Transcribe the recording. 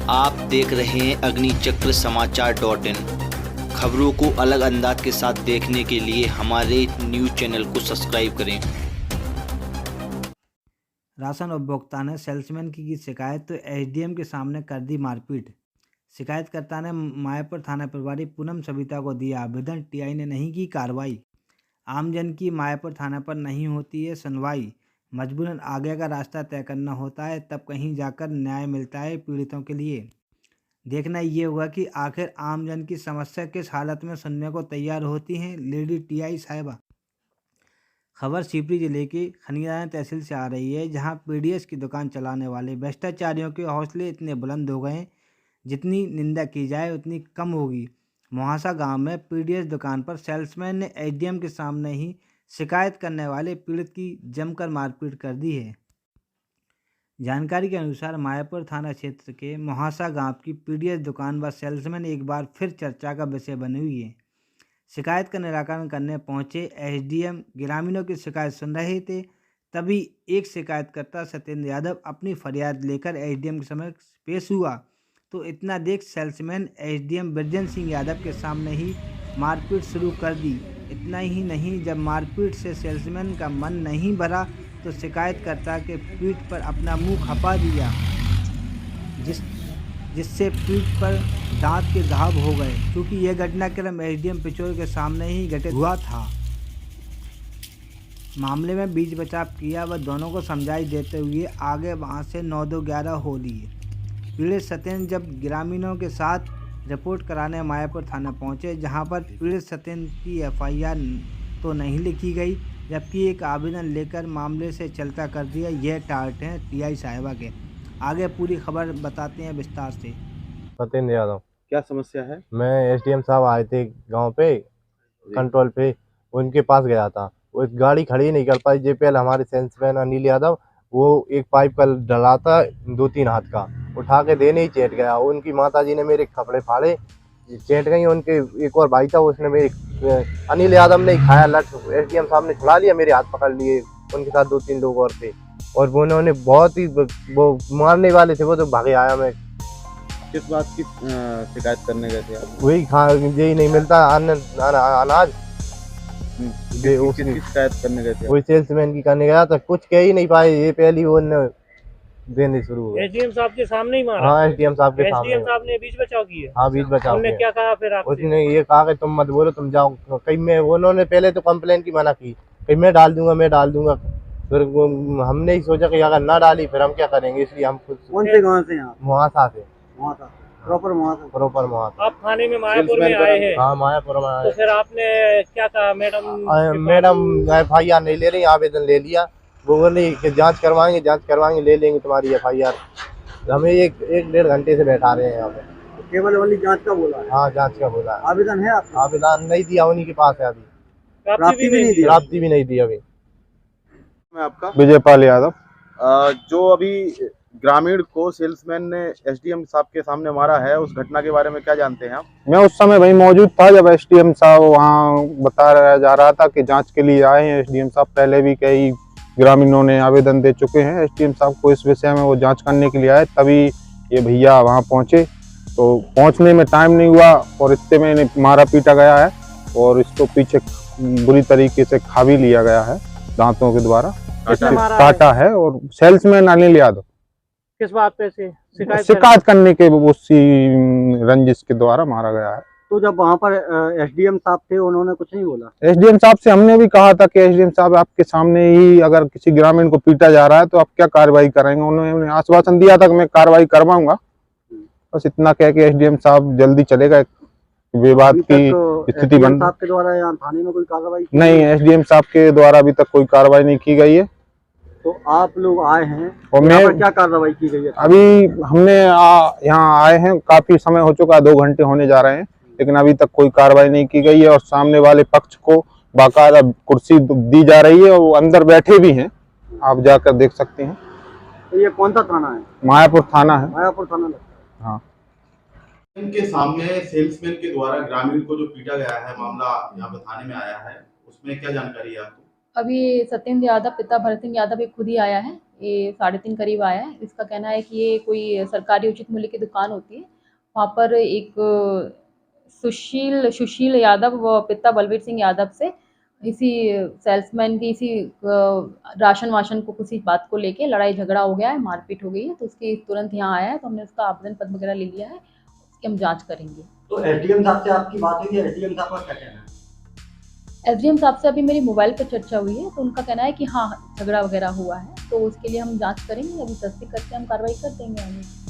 आप देख रहे हैं अग्निचक्र समाचार.in। खबरों को अलग अंदाज के साथ देखने के लिए हमारे न्यूज़ चैनल को सब्सक्राइब करें। राशन उपभोक्ता ने सेल्समैन की शिकायत तो एसडीएम के सामने कर दी मारपीट। शिकायतकर्ता ने मायापुर थाना प्रभारी पूनम सविता को दिया आवेदन, टीआई ने नहीं की कार्रवाई। आमजन की मायापुर थाना पर नहीं होती है सुनवाई, मजबूरन आगे का रास्ता तय करना होता है, तब कहीं जाकर न्याय मिलता है पीड़ितों के लिए। देखना ये होगा कि आखिर आमजन की समस्या किस हालत में सुनने को तैयार होती हैं लेडी टीआई साहिबा। खबर शिवपुरी जिले की खनियाना तहसील से आ रही है, जहां पीडीएस की दुकान चलाने वाले भ्रष्टाचारियों के हौसले इतने बुलंद हो गए, जितनी निंदा की जाए उतनी कम होगी। मुहासा गांव में पीडीएस दुकान पर सेल्समैन ने एसडीएम के सामने ही शिकायत करने वाले पीड़ित की जमकर मारपीट कर दी है। जानकारी के अनुसार मायापुर थाना क्षेत्र के मुहासा गांव की पीडीएस दुकान व सेल्समैन एक बार फिर चर्चा का विषय बनी हुई है। शिकायत का निराकरण करने पहुंचे एसडीएम ग्रामीणों की शिकायत सुन रहे थे, तभी एक शिकायतकर्ता सत्येंद्र यादव अपनी फरियाद लेकर एसडीएम के समक्ष पेश हुआ, तो इतना देख सेल्समैन एसडीएम बिरजन सिंह यादव के सामने ही मारपीट शुरू कर दी। इतना ही नहीं, जब मारपीट से सेल्समैन का मन नहीं भरा तो शिकायतकर्ता के पीठ पर अपना मुंह खपा दिया, जिससे पीठ पर दांत के घाव हो गए। क्योंकि यह घटनाक्रम एसडीएम पिचोर के सामने ही घटित हुआ था। मामले में बीच बचाव किया व दोनों को समझाई देते हुए आगे वहां से 9-2-11 हो लिए। पीड़ित सत्येंद्र जब ग्रामीणों के साथ रिपोर्ट कराने मायापुर थाना पहुंचे, जहां पर पीड़ित सत्येंद्र की एफआईआर तो नहीं लिखी गई, जबकि एक आवेदन लेकर मामले से चलता कर दिया। यह टार्ट हैं टीआई साहिबा के। आगे पूरी खबर बताते हैं विस्तार से। सत्येंद्र यादव। क्या समस्या है? मैं एसडीएम साहब आए थे गांव पे कंट्रोल पे, उनके पास गया था। वो गाड़ी खड़ी नहीं कर पाई। जेपीएल हमारे सेल्समैन अनिल यादव, वो एक पाइप का डला था 2-3 हाथ का, उठा के देने ही चेट गया। उनकी माताजी ने मेरे कपड़े फाड़े, चेट गई। उनके एक और भाई था, उसने मेरे अनिल यादव ने ही खाया लट। एसडीएम साहब ने छुड़ा लिया, मेरे हाथ पकड़ लिए। उनके साथ 2-3 लोग और थे, और वो उन्होंने बहुत ही वो मारने वाले थे। वो तो भागे आया। मैं किस बात की शिकायत करने गए थे आप? वही यही नहीं मिलता अनाज, किसकी शिकायत करने गए थे? वही सेल्समैन की करने गया था। कुछ कह ही नहीं पाए, ये पहली वो देने शुरू हुए। एसडीएम साहब के सामने ही मारा? हाँ, एसडीएम साहब के सामने। एसडीएम साहब ने बीच बचाव किया? हाँ, बीच बचाव उन्होंने क्या कहा फिर आपसे? उसने ये कहा कि तुम मत बोलो, तुम जाओ। कहीं मैं, उन्होंने पहले तो कंप्लेन की मना की, कहीं मैं डाल दूंगा। फिर हमने ही सोचा कि अगर ना डाली फिर हम क्या करेंगे, इसलिए हम खुद। कौन से गाँव से? मुहासा से। प्रॉपर मुहासा। आप थाने में मायापुर में आए हैं? हाँ, मायापुर में आए। तो फिर आपने क्या कहा? मैडम एफआईआर नहीं ले रही, आवेदन ले लिया। वो बोले कि जांच करवाएंगे, ले लेंगे तुम्हारी एफआईआर। हमें एक 1-1.5 घंटे से बैठा रहे हैं यहाँ पे। केवल वाली जांच का बोला है? हाँ, जांच का बोला है। आवेदन है आपका? आवेदन नहीं दिया, उन्हीं के पास है अभी। प्राप्ति भी नहीं दी अभी। मैं आपका विजयपाल यादव। जो अभी ग्रामीण को सेल्समैन ने एसडीएम साहब के सामने मारा है, उस घटना के बारे में क्या जानते हैं आप? मैं उस समय वहीं मौजूद था जब एसडीएम साहब वहाँ बता जा रहा था कि जांच के लिए आए हैं एसडीएम साहब। पहले भी कई ग्रामीणों ने आवेदन दे चुके हैं एसडीएम साहब को इस विषय में, वो जांच करने के लिए आए। तभी ये भैया वहाँ पहुँचे, तो पहुँचने में टाइम नहीं हुआ और इतने में मारा पीटा गया है और इसको पीछे बुरी तरीके से खा भी लिया गया है दांतों के द्वारा, काटा है। और सेल्समैन अनिल यादव किस बात पे से शिकायत करने के उसी रंजिश के द्वारा मारा गया है। तो जब वहाँ पर एसडीएम साहब थे, उन्होंने कुछ नहीं बोला? एसडीएम साहब से हमने भी कहा था कि एसडीएम साहब आपके सामने ही अगर किसी ग्रामीण को पीटा जा रहा है तो आप क्या कार्रवाई करेंगे। उन्होंने आश्वासन दिया था कि मैं कार्रवाई करवाऊंगा। बस इतना कह के एसडीएम साहब जल्दी चले गए। विवाद की स्थिति बन साहब के द्वारा यहाँ थाने में कोई कार्रवाई नहीं, एसडीएम साहब के द्वारा अभी तक कोई कार्रवाई नहीं की गई है। तो आप लोग आए हैं और मैं क्या कार्रवाई की गई है? अभी हमने यहाँ आए हैं, काफी समय हो चुका है, 2 घंटे होने जा रहे हैं, लेकिन अभी तक कोई कार्रवाई नहीं की गई है। और सामने वाले पक्ष को बाकायदा कुर्सी दी जा रही है और वो अंदर बैठे भी हैं, आप जाकर देख सकते हैं। तो ये कौन सा थाना है? मायापुर थाना है। मायापुर थाना। हाँ। इनके सामने सेल्समैन के द्वारा ग्रामीण को जो पीटा गया है, मामला यहाँ पे थाने में आया है, उसमें क्या जानकारी है आपको? अभी सत्येंद्र यादव पिता भरत सिंह यादव एक खुद ही आया है, ये 3:30 करीब आया है। इसका कहना है कि ये कोई सरकारी उचित मूल्य की दुकान होती है, वहाँ पर एक सुशील यादव व पिता बलवीर सिंह यादव से इसी सेल्समैन की इसी राशन वाशन को किसी बात को लेके लड़ाई झगड़ा हो गया है, मारपीट हो गई है, तो उसकी तुरंत यहाँ आया है, तो हमने उसका आवेदन पत्र वगैरह ले लिया है, उसकी हम जाँच करेंगे। तो एसडीएम साहब से आपकी बात हुई है, एसडीएम साहब का क्या कहना है? एसडीएम साहब से अभी मेरी मोबाइल पे चर्चा हुई है, तो उनका कहना है कि हाँ, झगड़ा वगैरह हुआ है, तो उसके लिए हम जाँच करेंगे, अभी तस्दीक करके हम कार्रवाई कर देंगे आगे।